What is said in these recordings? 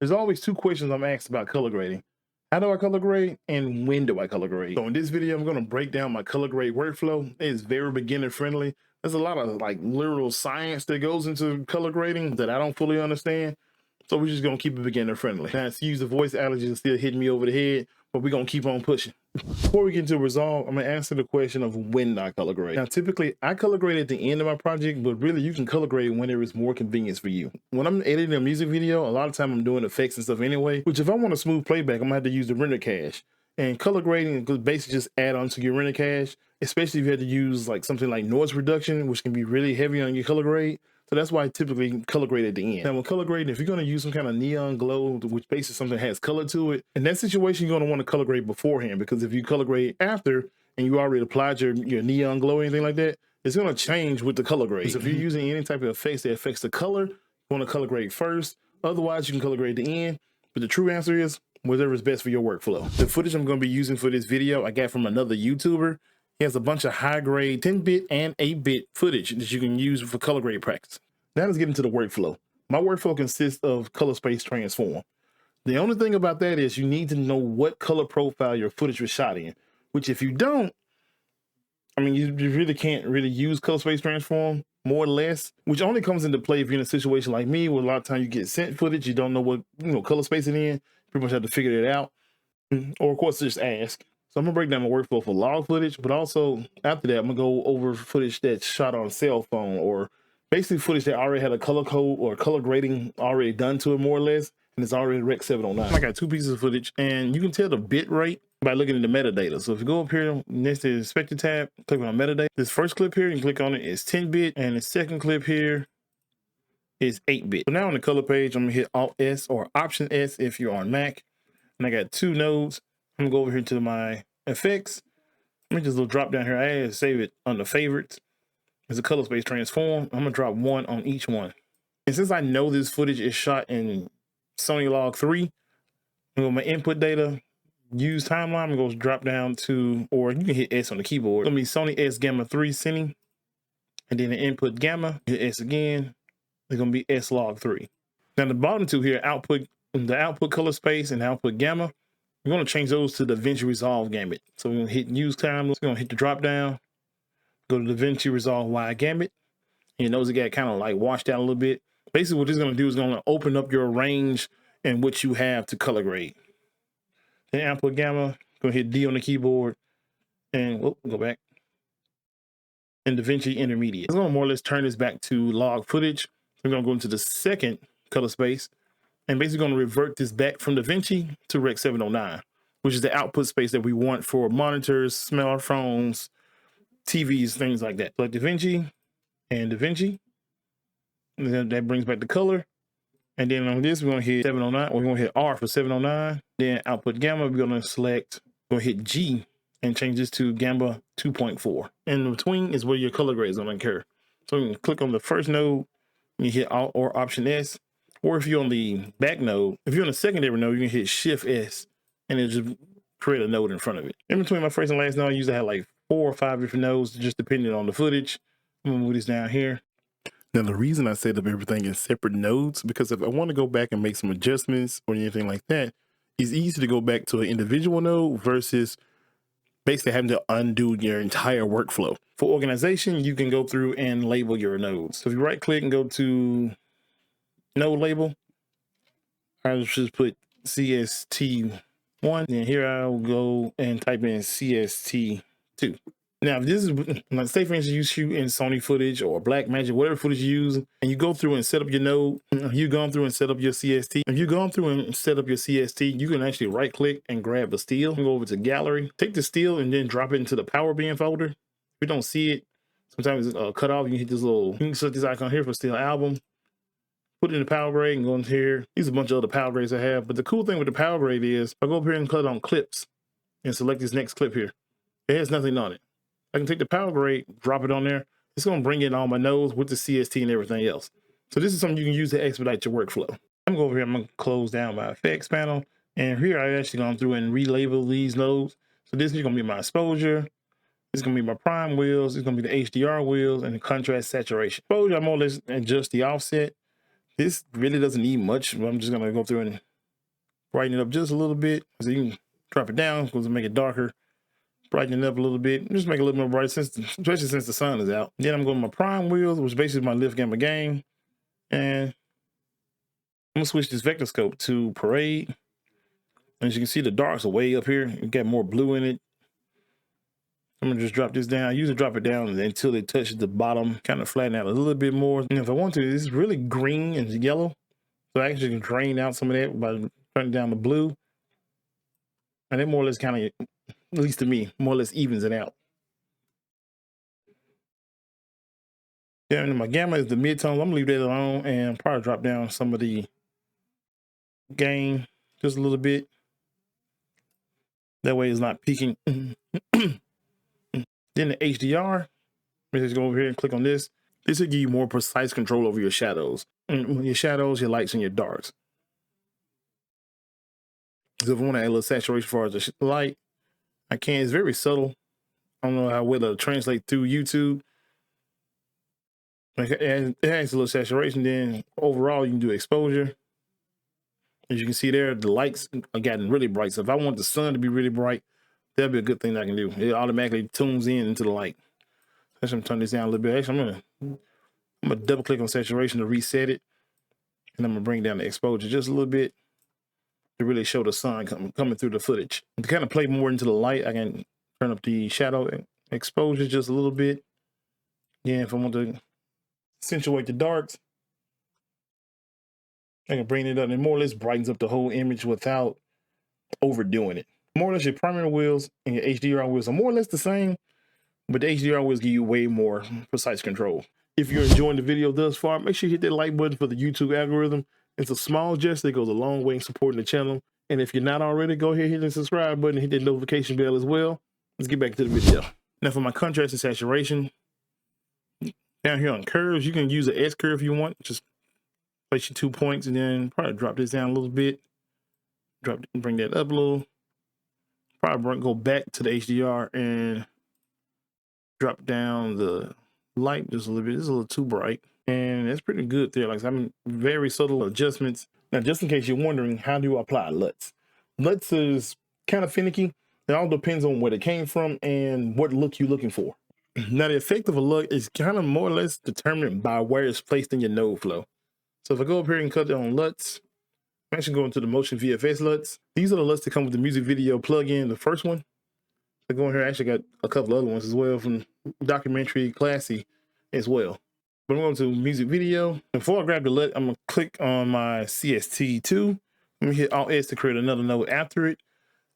There's always two questions I'm asked about color grading. How do I color grade and when do I color grade? So in this video, I'm going to break down my color grade workflow. It's very beginner friendly. There's a lot of like literal science that goes into color grading that I don't fully understand. So we're just going to keep it beginner friendly. Now, excuse the voice allergies still hitting me over the head, but we're going to keep on pushing. Before we get into resolve, I'm going to answer the question of when I color grade. Now, typically I color grade at the end of my project, but really you can color grade whenever it's more convenience for you. When I'm editing a music video, a lot of time I'm doing effects and stuff anyway, which if I want a smooth playback, I'm gonna have to use the render cache. And color grading is basically just add on to your render cache, especially if you had to use like something like noise reduction, which can be really heavy on your color grade. So that's why I typically color grade at the end. Now, when color grading, if you're going to use some kind of neon glow, which basically something has color to it, in that situation, you're going to want to color grade beforehand, because if you color grade after and you already applied your neon glow or anything like that, it's going to change with the color grade. So if you're using any type of effects that affects the color, you want to color grade first. Otherwise, you can color grade at the end. But the true answer is whatever is best for your workflow. The footage I'm going to be using for this video, I got from another YouTuber. He has a bunch of high grade 10-bit and 8-bit footage that you can use for color grade practice. Now let's get into the workflow. My workflow consists of color space transform. The only thing about that is you need to know what color profile your footage was shot in, which if you don't, I mean, you really can't really use color space transform, more or less, which only comes into play if you're in a situation like me, where a lot of times you get sent footage, you don't know what color space it in, you pretty much have to figure it out, or of course just ask. So I'm gonna break down my workflow for log footage, but also after that, I'm gonna go over footage that's shot on a cell phone, or basically footage that already had a color code or color grading already done to it, more or less, and it's already Rec 709. I got two pieces of footage, and you can tell the bit rate by looking at the metadata. So if you go up here next to the inspector tab, click on metadata. This first clip here, you can click on it, it's 10-bit, and the second clip here is 8-bit. So now on the color page, I'm gonna hit Alt S or Option S if you're on Mac, and I got two nodes. I'm gonna go over here to my effects. Let me just little drop down here. I had to save it under favorites. It's a color space transform. I'm gonna drop one on each one. And since I know this footage is shot in Sony Log 3, I'm going to my input data, use timeline, I'm going to drop down to, or you can hit S on the keyboard. It's going to be Sony S Gamma 3 Cine, and then the input gamma, hit S again. It's going to be S Log 3. Now the bottom two here, the output color space and output gamma, we're going to change those to the Davinci Resolve Gamut. So we're going to hit use timeline. We're going to hit the drop down, go to Davinci Resolve Y Gamut. You notice it got kind of like washed out a little bit. Basically what this is going to do is going to open up your range and what you have to color grade. Then output gamma, go hit D on the keyboard, and go back. And Davinci intermediate. I'm going to more or less turn this back to log footage. We're going to go into the second color space and basically going to revert this back from Davinci to Rec 709, which is the output space that we want for monitors, smartphones, TVs, things like that. Like Davinci and Davinci. And then that brings back the color. And then on this, we're going to hit 709. We're going to hit R for 709. Then output gamma, we're going to select, we're going to hit G and change this to gamma 2.4. And in between is where your color grade is going to occur. So you can click on the first node, you hit Alt or Option S. Or if you're on the back node, if you're on the secondary node, you can hit Shift S and it'll just create a node in front of it. In between my first and last node, I usually have like 4 or 5 different nodes, just depending on the footage. I'm going to move this down here. Now, the reason I set up everything in separate nodes, because if I want to go back and make some adjustments or anything like that, it's easy to go back to an individual node versus basically having to undo your entire workflow. For organization, you can go through and label your nodes. So if you right click and go to node label, I'll just put CST1, and here I'll go and type in CST2. Now, if this is, like, say for instance, you shoot in Sony footage or Blackmagic, whatever footage you use, and you go through and set up your node, you've gone through and set up your CST. If you've gone through and set up your CST, you can actually right click and grab the still, go over to gallery, take the still and then drop it into the power bin folder. If you don't see it, sometimes it's cut off. You can hit this you can select this icon here for still album, put it in the power grade and go into here. These are a bunch of other power grades I have. But the cool thing with the power grade is I go up here and click on clips and select this next clip here. It has nothing on it. I can take the power grade, drop it on there. It's going to bring in all my nodes with the CST and everything else. So this is something you can use to expedite your workflow. I'm going to go over here. I'm going to close down my effects panel. And here I've actually gone through and relabel these nodes. So this is going to be my exposure. It's going to be my prime wheels. It's going to be the HDR wheels and the contrast saturation. Exposure, I more or less adjust the offset. This really doesn't need much. I'm just going to go through and brighten it up just a little bit. So you can drop it down because it make it darker. Brighten it up a little bit. Just make it a little more bright, especially since the sun is out. Then I'm going to my prime wheels, which is basically my lift gamma gain. And I'm gonna switch this vector scope to parade. As you can see, the darks are way up here. It got more blue in it. I'm gonna just drop this down. I usually drop it down until it touches the bottom, kind of flatten out a little bit more. And if I want to, it's really green and yellow. So I actually can drain out some of that by turning down the blue. And it more or less kind of, at least to me, more or less evens it out. Then my gamma is the mid-tone. I'm gonna leave that alone and probably drop down some of the gain just a little bit. That way it's not peaking. Then the HDR, let's just go over here and click on this. This will give you more precise control over your shadows. Your shadows, your lights, and your darks. So if I want to add a little saturation as far as the light, I can. It's very subtle. I don't know how well it'll translate through YouTube. It has a little saturation. Then overall, you can do exposure. As you can see there, the lights are getting really bright. So if I want the sun to be really bright, that'd be a good thing that I can do. It automatically tunes in into the light. Actually, I'm turning this down a little bit. Actually, I'm gonna double click on saturation to reset it, and I'm gonna bring down the exposure just a little bit to really show the sun coming through the footage. To kind of play more into the light, I can turn up the shadow exposure just a little bit. Yeah, if I want to accentuate the darks, I can bring it up, and it more or less brightens up the whole image without overdoing it. More or less your primary wheels and your HDR wheels are more or less the same, but the HDR wheels give you way more precise control. If you're enjoying the video thus far, make sure you hit that like button for the YouTube algorithm. It's a small gesture that goes a long way in supporting the channel. And if you're not already, go ahead and hit the subscribe button and hit that notification bell as well. Let's get back to the video. Now for my contrast and saturation, down here on curves, you can use an S curve if you want. Just place your 2 points and then probably drop this down a little bit. Bring that up a little. Probably go back to the HDR and drop down the light just a little bit. It's a little too bright, and it's pretty good there. Like I'm very subtle adjustments. Now, just in case you're wondering, how do I apply Luts? Luts is kind of finicky. It all depends on where it came from and what look you're looking for. Now, the effect of a LUT is kind of more or less determined by where it's placed in your node flow. So if I go up here and cut on Luts, I'm actually going to the Motion VFS Luts. These are the Luts that come with the music video plugin, the first one. I go in here, I actually got a couple other ones as well from Documentary Classy as well. But I'm going to music video. Before I grab the LUT, I'm going to click on my CST2. Let me hit Alt S to create another node after it.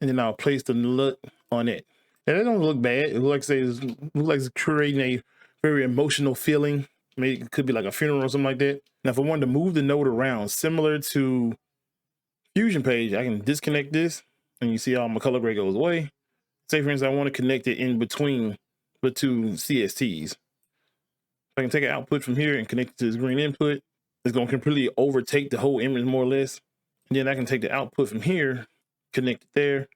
And then I'll place the LUT on it. And it don't look bad. It looks like it's creating a very emotional feeling. Maybe it could be like a funeral or something like that. Now, if I wanted to move the node around, similar to Fusion Page, I can disconnect this, and you see all my color gray goes away. Say, for instance, I want to connect it in between the two CSTs. I can take an output from here and connect it to this green input. It's going to completely overtake the whole image, more or less. And then I can take the output from here, connect it there,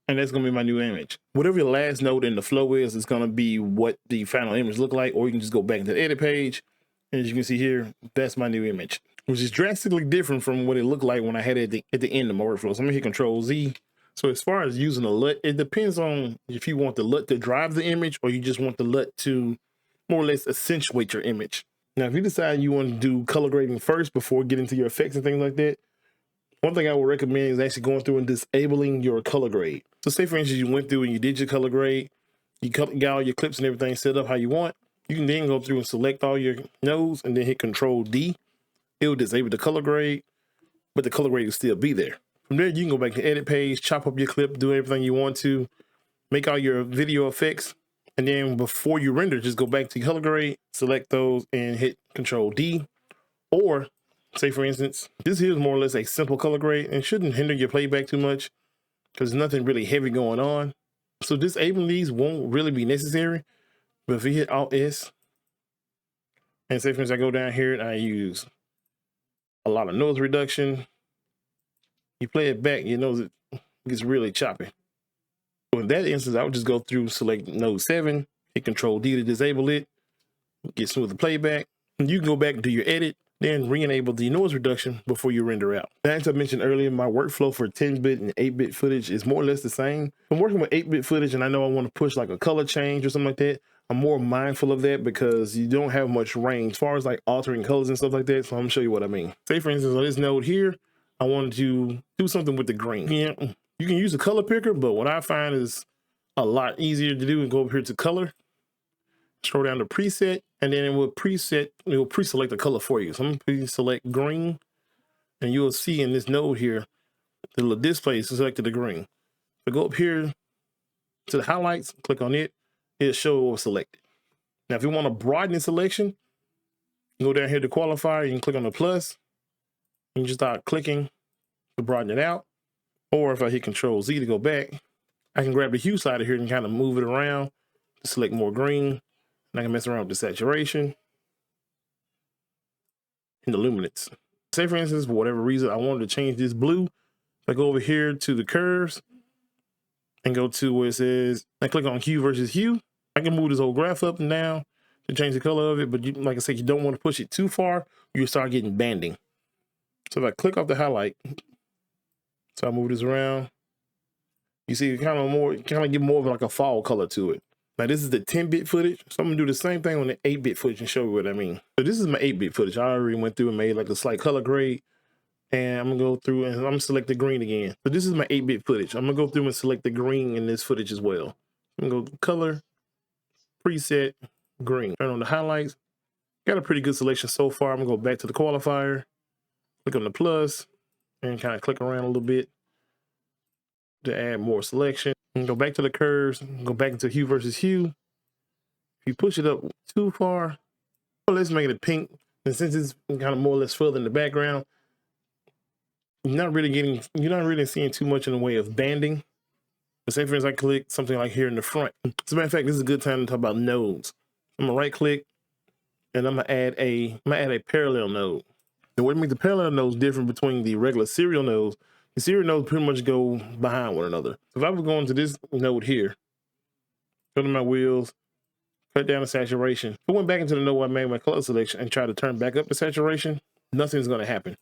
and that's going to be my new image. Whatever your last node in the flow is going to be what the final image look like, or you can just go back into the edit page. And as you can see here, that's my new image, which is drastically different from what it looked like when I had it at the end of my workflow. So I'm gonna hit Control Z. So as far as using a LUT, it depends on if you want the LUT to drive the image or you just want the LUT to more or less accentuate your image. Now, if you decide you want to do color grading first before getting to your effects and things like that, one thing I would recommend is actually going through and disabling your color grade. So say, for instance, you went through and you did your color grade, you got all your clips and everything set up how you want. You can then go through and select all your nodes and then hit Control D. It will disable the color grade, but the color grade will still be there. From there, you can go back to edit page, chop up your clip, do everything you want to, make all your video effects. And then before you render, just go back to color grade, select those and hit Control D. Or say, for instance, this here is more or less a simple color grade and shouldn't hinder your playback too much because there's nothing really heavy going on. So disabling these won't really be necessary. But if you hit Alt S, and say, for instance, I go down here and I use a lot of noise reduction, you play it back, you know, it gets really choppy. So in that instance, I would just go through, select node 7, hit Control D to disable it, get smoother playback. And you can go back and do your edit, then re-enable the noise reduction before you render out. Now, as I mentioned earlier, my workflow for 10-bit and 8-bit footage is more or less the same. I'm working with 8-bit footage and I know I want to push like a color change or something like that. I'm more mindful of that because you don't have much range as far as like altering colors and stuff like that. So I'm gonna show you what I mean. Say for instance, on this node here, I wanted to do something with the green. Yeah, you can use a color picker, but what I find is a lot easier to do and go over here to color, scroll down to preset, and then it will pre-select the color for you. So I'm gonna pre-select green, and you'll see in this node here, the little display is selected the green. So go up here to the highlights, click on it, it'll show what was selected. Now, if you want to broaden the selection, you go down here to qualifier, you can click on the plus, you can just start clicking to broaden it out. Or if I hit Control Z to go back, I can grab the hue slider here and kind of move it around to select more green. And I can mess around with the saturation and the luminance. Say for instance, for whatever reason, I wanted to change this blue. I go over here to the curves and go to where it says, I click on hue versus hue. I can move this whole graph up and down to change the color of it, but like I said, you don't want to push it too far. You start getting banding. So if I click off the highlight, so I move this around, you see it kind of give more of like a fall color to it. Now this is the 10-bit footage, so I'm gonna do the same thing on the 8-bit footage and show you what I mean. So this is my 8-bit footage. I already went through and made like a slight color grade, and I'm gonna go through and I'm gonna select the green again. So this is my 8-bit footage. I'm gonna go through and select the green in this footage as well. I'm gonna go color, preset, green. Turn on the highlights. Got a pretty good selection so far. I'm gonna go back to the qualifier, click on the plus, and kind of click around a little bit to add more selection. And go back to the curves, go back into hue versus hue. If you push it up too far, well, let's make it pink. And since it's kind of more or less further in the background, you're not really seeing too much in the way of banding. But say for instance, I click something like here in the front. As a matter of fact, this is a good time to talk about nodes. I'm gonna right click and I'm gonna add a parallel node. And what makes the parallel nodes different between the regular serial nodes, the serial nodes pretty much go behind one another. So if I was going to this node here, go to my wheels, cut down the saturation. If I went back into the node where I made my color selection and try to turn back up the saturation, nothing's gonna happen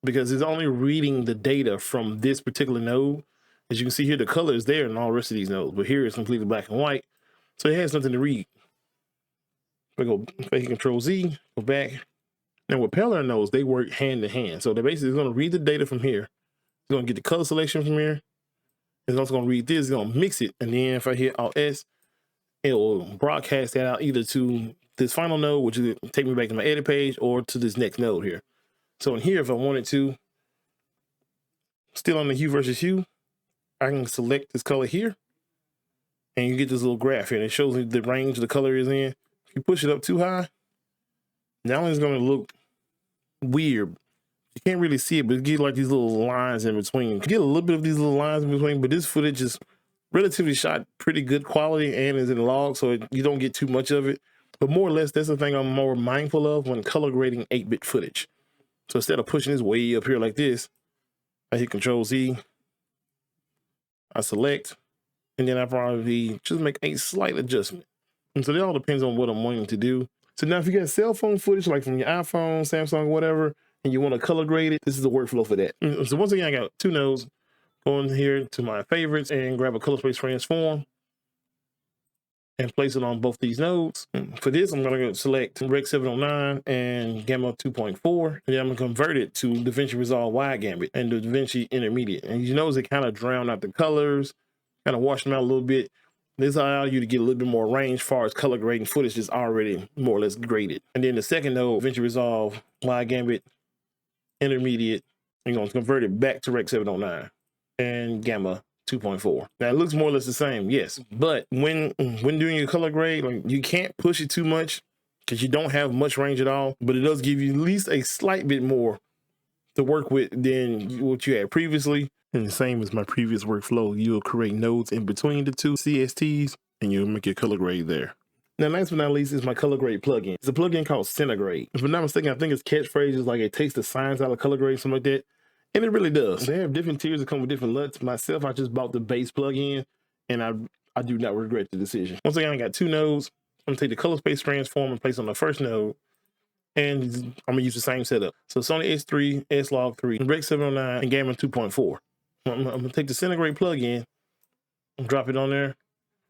because it's only reading the data from this particular node. As you can see here, the color is there in all the rest of these nodes, but here it's completely black and white. So it has nothing to read. If I hit Control Z, go back. Now with parallel nodes, they work hand in hand. So they're basically going to read the data from here. It's going to get the color selection from here. It's also going to read this, it's going to mix it. And then if I hit Alt S, it will broadcast that out either to this final node, which will take me back to my edit page, or to this next node here. So in here, if I wanted to, still on the hue versus hue, I can select this color here. And you get this little graph here, and it shows me the range the color is in. If you push it up too high, not only is it going to look weird, you can't really see it, but you get like these little lines in between. You get a little bit of these little lines in between, but this footage is relatively shot pretty good quality and is in log, so you don't get too much of it. But more or less, that's the thing I'm more mindful of when color grading 8-bit footage. So instead of pushing this way up here like this, I hit Control Z, I select, and then I probably just make a slight adjustment. And so it all depends on what I'm wanting to do. So now if you got cell phone footage, like from your iPhone, Samsung, whatever, and you want to color grade it, this is the workflow for that. So once again, I got two nodes. Go in here to my favorites and grab a color space transform and place it on both these nodes. For this, I'm going to select Rec 709 and Gamma 2.4, and then I'm going to convert it to Davinci Resolve Wide Gambit and the Davinci Intermediate. And you notice it kind of drowned out the colors, kind of washed them out a little bit. This allows you to get a little bit more range as far as color grading footage that's already more or less graded. And then the second node, Davinci Resolve Wide Gambit Intermediate, you're going to convert it back to Rec 709 and Gamma 2.4. Now it looks more or less the same, yes, but when doing your color grade, like, you can't push it too much because you don't have much range at all, but it does give you at least a slight bit more to work with than what you had previously. And the same as my previous workflow, you'll create nodes in between the two CSTs and you'll make your color grade there. Now, last but not least is my color grade plugin. It's a plugin called Centigrade. If I'm not mistaken, I think its catchphrase is like, it takes the science out of color grade, something like that. And it really does. They have different tiers that come with different LUTs. Myself, I just bought the base plugin, and I do not regret the decision. Once again, I got two nodes. I'm gonna take the color space transform and place on the first node. and I'm gonna use the same setup. So Sony S3, S-Log 3, Rec 709, and Gamma 2.4. I'm gonna take the center grade plug-in and drop it on there.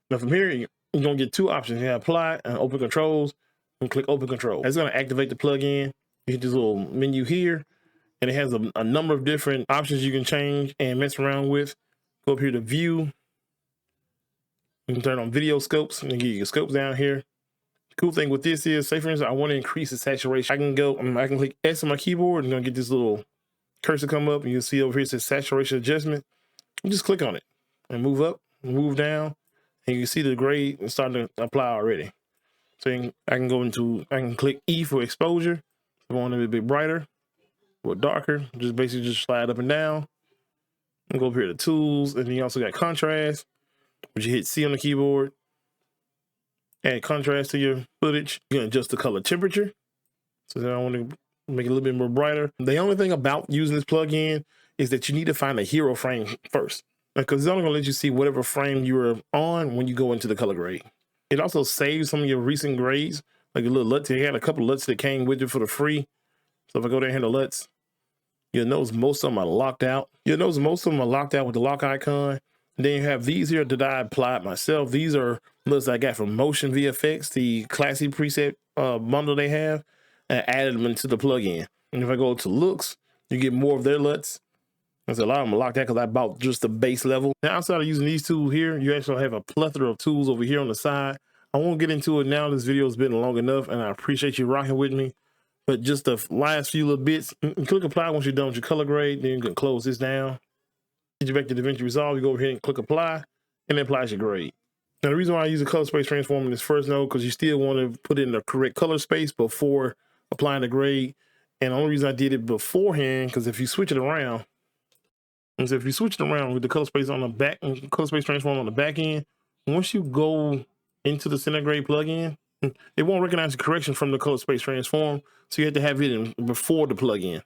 Now from here, you're gonna get two options. You have apply and open controls, and click open control. That's gonna activate the plug-in. You hit this little menu here, and it has a number of different options you can change and mess around with. Go up here to view. You can turn on video scopes and get your scopes down here. The cool thing with this is, say for instance, I want to increase the saturation. I can click S on my keyboard and I'm gonna get this little cursor come up, and you'll see over here it says saturation adjustment. You just click on it and move up, move down, and you can see the grade is starting to apply already. So I can click E for exposure. If I want it a bit brighter or darker, basically slide up and down. And go up here to tools, and then you also got contrast, which you hit C on the keyboard. Add contrast to your footage. You can adjust the color temperature. So then I want to make it a little bit more brighter. The only thing about using this plugin is that you need to find a hero frame first, because it's only gonna let you see whatever frame you were on when you go into the color grade. It also saves some of your recent grades, like a little Luts. You had a couple of Luts that came with it for the free. So if I go there and hit the Luts, you'll notice most of them are locked out. You'll notice most of them are locked out with the lock icon. And then you have these here that I applied myself. These are Luts I got from Motion VFX, the classy preset bundle they have, and added them into the plugin. And if I go to looks, you get more of their Luts. There's a lot of them locked out because I bought just the base level. Now, outside of using these tools here, you actually have a plethora of tools over here on the side. I won't get into it now. This video has been long enough, and I appreciate you rocking with me. But just the last few little bits, click apply once you're done with your color grade. Then you can close this down. Get you back to Davinci Resolve. You go over here and click apply, and it applies your grade. Now, the reason why I use a color space transform in this first node, because you still want to put in the correct color space before applying the grade. And the only reason I did it beforehand, because if you switch it around, with the color space on the back and color space transform on the back end, once you go into the center grade plugin, it won't recognize the correction from the color space transform. So you have to have it in before the plugin.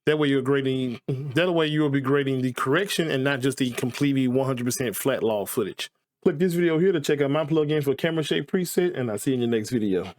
That way you'll be grading the correction and not just the completely 100% flat log footage. Click this video here to check out my plugin for camera shape preset, and I'll see you in the next video.